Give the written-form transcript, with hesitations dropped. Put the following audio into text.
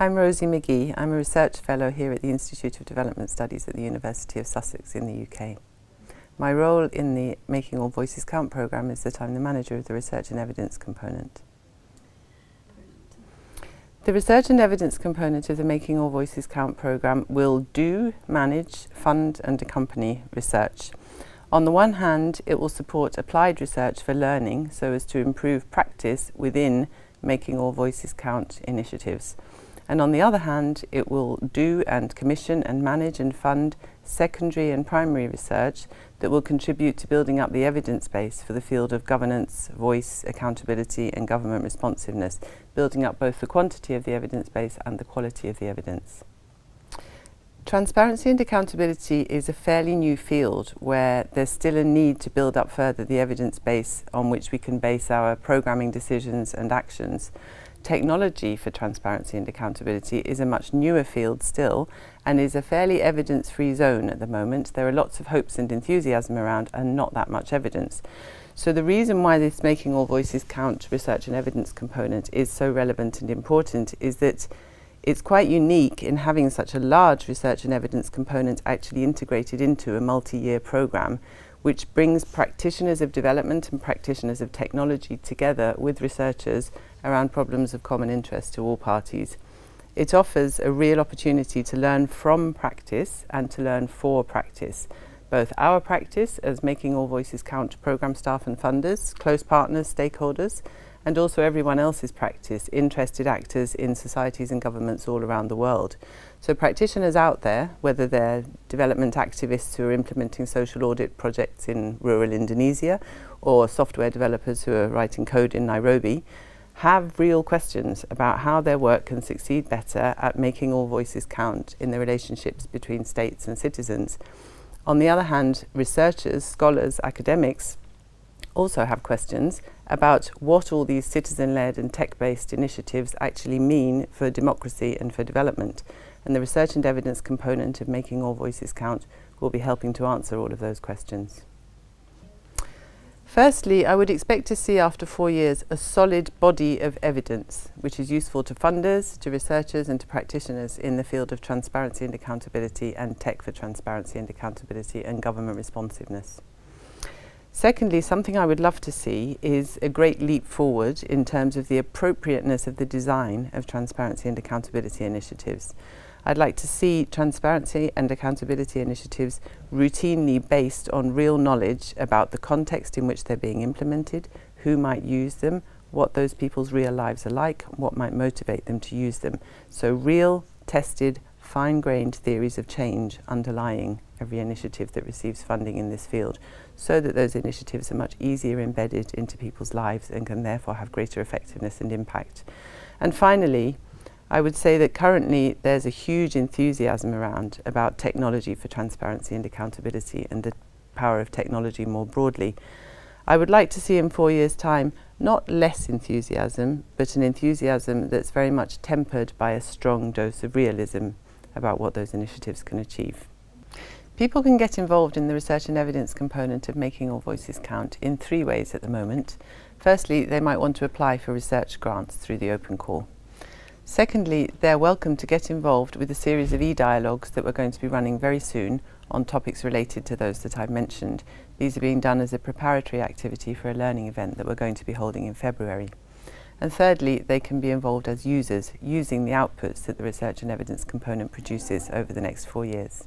I'm Rosie McGee. I'm a research fellow here at the Institute of Development Studies at the University of Sussex in the UK. My role in the Making All Voices Count programme is that I'm the manager of the research and evidence component. The research and evidence component of the Making All Voices Count programme will manage, fund and accompany research. On the one hand, it will support applied research for learning so as to improve practice within Making All Voices Count initiatives. And on the other hand, it will do and commission and manage and fund secondary and primary research that will contribute to building up the evidence base for the field of governance, voice, accountability and government responsiveness, building up both the quantity of the evidence base and the quality of the evidence. Transparency and accountability is a fairly new field where there's still a need to build up further the evidence base on which we can base our programming decisions and actions. Technology for transparency and accountability is a much newer field still and is a fairly evidence-free zone at the moment. There are lots of hopes and enthusiasm around and not that much evidence. So the reason why this Making All Voices Count research and evidence component is so relevant and important is that it's quite unique in having such a large research and evidence component actually integrated into a multi-year programme, which brings practitioners of development and practitioners of technology together with researchers around problems of common interest to all parties. It offers a real opportunity to learn from practice and to learn for practice, both our practice as Making All Voices Count programme staff and funders, close partners, stakeholders, and also everyone else's practice, interested actors in societies and governments all around the world. So practitioners out there, whether they're development activists who are implementing social audit projects in rural Indonesia or software developers who are writing code in Nairobi, have real questions about how their work can succeed better at making all voices count in the relationships between states and citizens. On the other hand, researchers, scholars, academics also have questions about what all these citizen-led and tech-based initiatives actually mean for democracy and for development. And the research and evidence component of Making All Voices Count will be helping to answer all of those questions. Firstly, I would expect to see after 4 years a solid body of evidence, which is useful to funders, to researchers and to practitioners in the field of transparency and accountability and tech for transparency and accountability and government responsiveness. Secondly, something I would love to see is a great leap forward in terms of the appropriateness of the design of transparency and accountability initiatives. I'd like to see transparency and accountability initiatives routinely based on real knowledge about the context in which they're being implemented, who might use them, what those people's real lives are like, what might motivate them to use them. So real, tested, fine-grained theories of change underlying every initiative that receives funding in this field, so that those initiatives are much easier embedded into people's lives and can therefore have greater effectiveness and impact. And finally, I would say that currently there's a huge enthusiasm around about technology for transparency and accountability and the power of technology more broadly. I would like to see in 4 years' time not less enthusiasm, but an enthusiasm that's very much tempered by a strong dose of realism about what those initiatives can achieve. People can get involved in the research and evidence component of Making All Voices Count in 3 ways at the moment. Firstly, they might want to apply for research grants through the open call. Secondly, they're welcome to get involved with a series of e-dialogues that we're going to be running very soon on topics related to those that I've mentioned. These are being done as a preparatory activity for a learning event that we're going to be holding in February. And thirdly, they can be involved as users, using the outputs that the research and evidence component produces over the next 4 years.